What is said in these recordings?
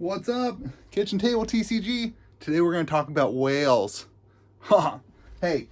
What's up? Kitchen Table TCG. Today we're going to talk about whales. Hey,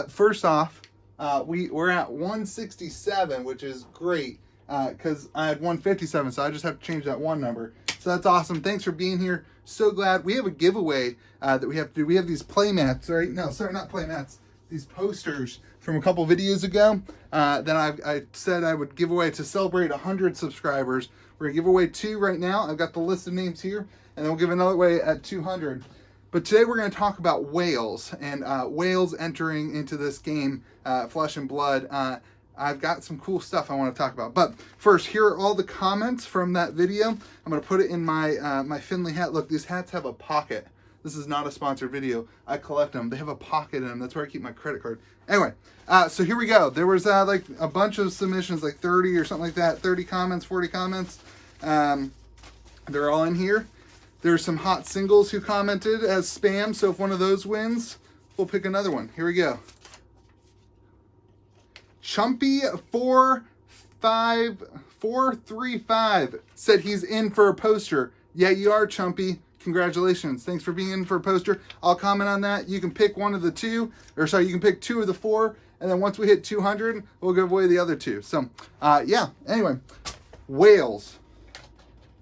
first off, we're at 167, which is great because I had 157, so I just have to change that one number. So that's awesome. Thanks for being here. So glad. We have a giveaway that we have to do. We have these playmats, right? No, sorry, not playmats. These posters from a couple videos ago that I said I would give away to celebrate 100 subscribers. We're going to give away 2 right now. I've got the list of names here, and then we'll give another away at 200. But today we're going to talk about whales and whales entering into this game, Flesh and Blood. I've got some cool stuff I want to talk about. But first, here are all the comments from that video. I'm going to put it in my my Finley hat. Look, these hats have a pocket. This is not a sponsored video. I collect them. They have a pocket in them. That's where I keep my credit card. Anyway, so here we go. There was like a bunch of submissions, like 30 or something like that. 30 comments, 40 comments. They're all in here. There's some hot singles who commented as spam. So if one of those wins, we'll pick another one. Here we go. Chumpy43435 said he's in for a poster. Yeah, you are, Chumpy. Congratulations. Thanks for being in for a poster. I'll comment on that. You can pick one of the 2, or sorry, you can pick 2 of the 4, and then once we hit 200, we'll give away the other 2. So, yeah, anyway, whales.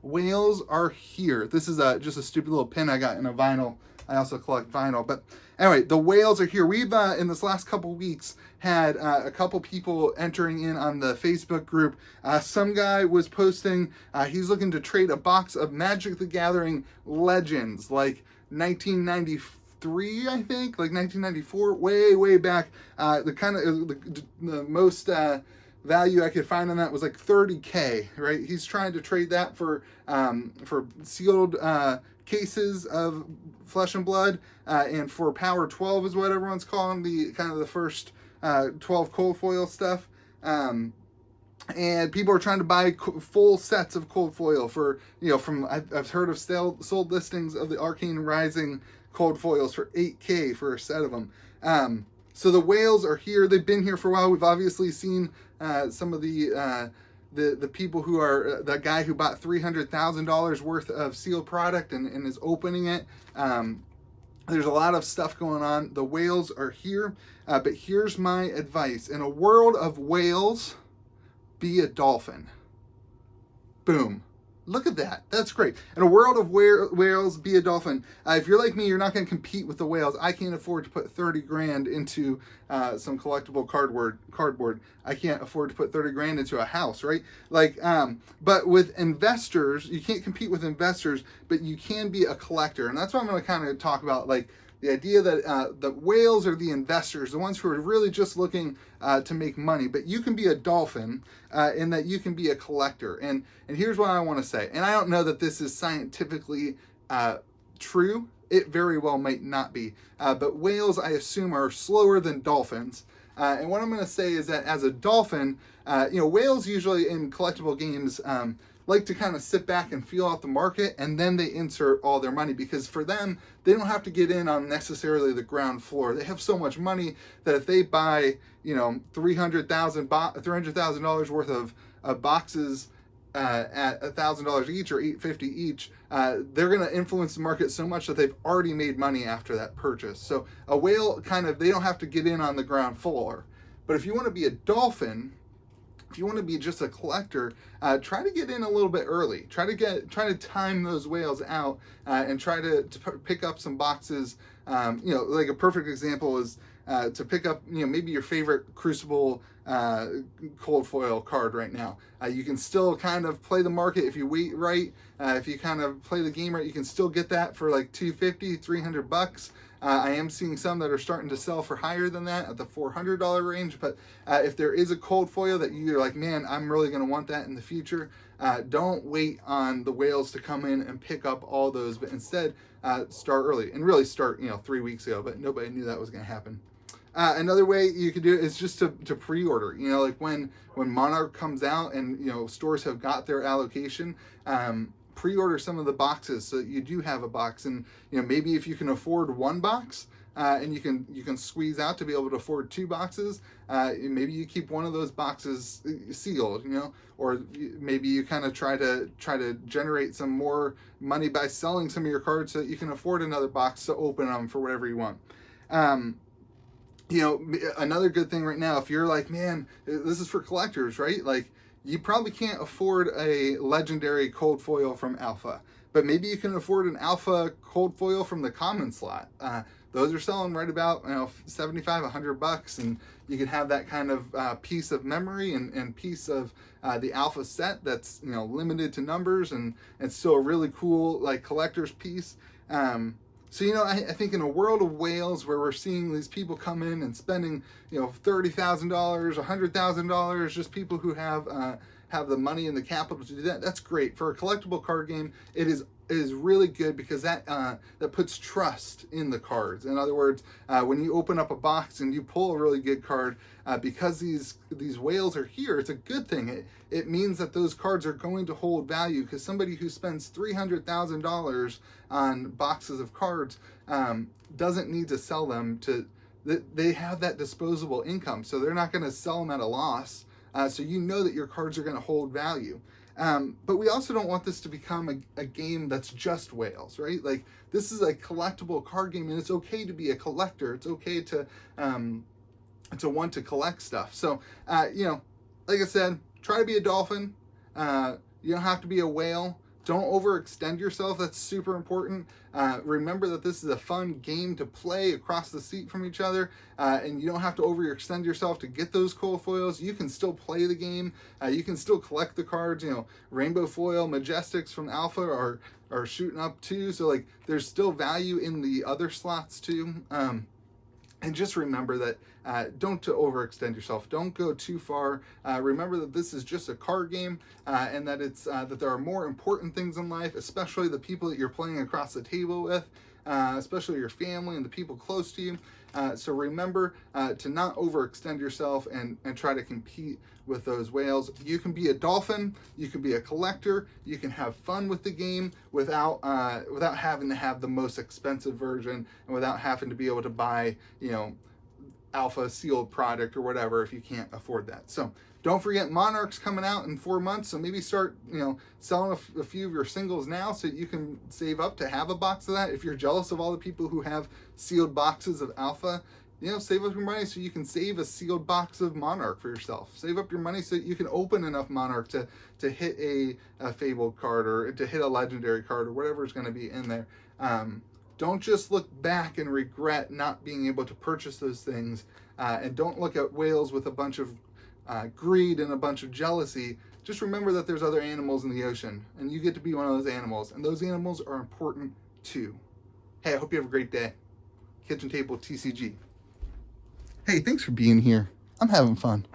Whales are here. This is just a stupid little pin I got in a vinyl. I also collect vinyl. But anyway, the whales are here. We've, in this last couple weeks, had a couple people entering in on the Facebook group. Some guy was posting, he's looking to trade a box of Magic the Gathering Legends, like 1993, I think, like 1994, way back. The most value I could find on that was like $30K, right? He's trying to trade that for sealed cases of Flesh and Blood, and for Power 12 is what everyone's calling the kind of the first 12 cold foil stuff. And people are trying to buy full sets of cold foil for, from, I've heard of sold listings of the Arcane Rising cold foils for $8K for a set of them. So the whales are here. They've been here for a while. We've obviously seen some of the people who are, the guy who bought $300,000 worth of sealed product and is opening it. There's a lot of stuff going on. The whales are here, but here's my advice. In a world of whales, be a dolphin. Boom. Look at that. That's great. In a world of whales, be a dolphin. If you're like me, you're not going to compete with the whales. I can't afford to put 30 grand into some collectible cardboard. I can't afford to put 30 grand into a house, right? Like, but with investors, you can't compete with investors, but you can be a collector. And that's what I'm going to kind of talk about, like, the idea that the whales are the investors, the ones who are really just looking to make money. But you can be a dolphin in that you can be a collector. And here's what I want to say. And I don't know that this is scientifically true. It very well might not be. But whales, I assume, are slower than dolphins. And what I'm going to say is that as a dolphin, whales usually in collectible games like to kind of sit back and feel out the market, and then they insert all their money, because for them, they don't have to get in on necessarily the ground floor. They have so much money that if they buy, $300,000 worth of boxes at $1,000 each or $850 each, they're going to influence the market so much that they've already made money after that purchase. So a whale they don't have to get in on the ground floor. But if you want to be a dolphin, if you want to be just a collector, try to get in a little bit early. Try to time those whales out and try to pick up some boxes. Like a perfect example is to pick up, maybe your favorite Crucible cold foil card right now. You can still kind of play the market if you wait right. If you kind of play the game right, you can still get that for like $250, $300. I am seeing some that are starting to sell for higher than that at the $400 range. But if there is a cold foil that you're like, man, I'm really going to want that in the future, don't wait on the whales to come in and pick up all those, but instead start early. And really start, 3 weeks ago, but nobody knew that was going to happen. Another way you could do it is just to pre-order. Like when Monarch comes out and stores have got their allocation, pre-order some of the boxes so that you do have a box. And maybe if you can afford one box, and you can squeeze out to be able to afford 2 boxes. Maybe you keep one of those boxes sealed, or maybe you kind of try to generate some more money by selling some of your cards so that you can afford another box to open them for whatever you want. Another good thing right now, if you're like, man, this is for collectors, right? Like, you probably can't afford a legendary cold foil from Alpha, but maybe you can afford an Alpha cold foil from the common slot. Those are selling right about $75, $100, and you can have that kind of piece of memory and piece of the Alpha set that's limited to numbers, and it's still a really cool like collector's piece. So, I think in a world of whales where we're seeing these people come in and spending, $30,000, $100,000, just people who have the money and the capital to do that, that's great. For a collectible card game, it is really good because that puts trust in the cards. In other words, when you open up a box and you pull a really good card, because these whales are here, it's a good thing. It means that those cards are going to hold value, because somebody who spends $300,000 on boxes of cards doesn't need to sell them they have that disposable income, so they're not going to sell them at a loss. So that your cards are going to hold value. But we also don't want this to become a game that's just whales, right? Like, this is a collectible card game, and it's okay to be a collector. It's okay to want to collect stuff. So, like I said, try to be a dolphin. You don't have to be a whale. Don't overextend yourself. That's super important. Remember that this is a fun game to play across the seat from each other, and you don't have to overextend yourself to get those cold foils. You can still play the game. You can still collect the cards. Rainbow foil Majestics from Alpha are shooting up too. So like, there's still value in the other slots too. And just remember that don't to overextend yourself. Don't go too far. Remember that this is just a card game, and that that there are more important things in life, especially the people that you're playing across the table with, especially your family and the people close to you. So remember to not overextend yourself and try to compete with those whales. You can be a dolphin, you can be a collector, you can have fun with the game without having to have the most expensive version, and without having to be able to buy, Alpha sealed product or whatever if you can't afford that. So don't forget, Monarch's coming out in 4 months, so maybe start selling a few of your singles now so you can save up to have a box of that. If you're jealous of all the people who have sealed boxes of Alpha, save up your money so you can save a sealed box of Monarch for yourself. Save up your money so that you can open enough Monarch to hit a Fabled card, or to hit a Legendary card, or whatever is going to be in there. Don't just look back and regret not being able to purchase those things, and don't look at whales with a bunch of greed and a bunch of jealousy. Just remember that there's other animals in the ocean, and you get to be one of those animals, and those animals are important too. Hey, I hope you have a great day. Kitchen Table TCG. Hey, thanks for being here. I'm having fun.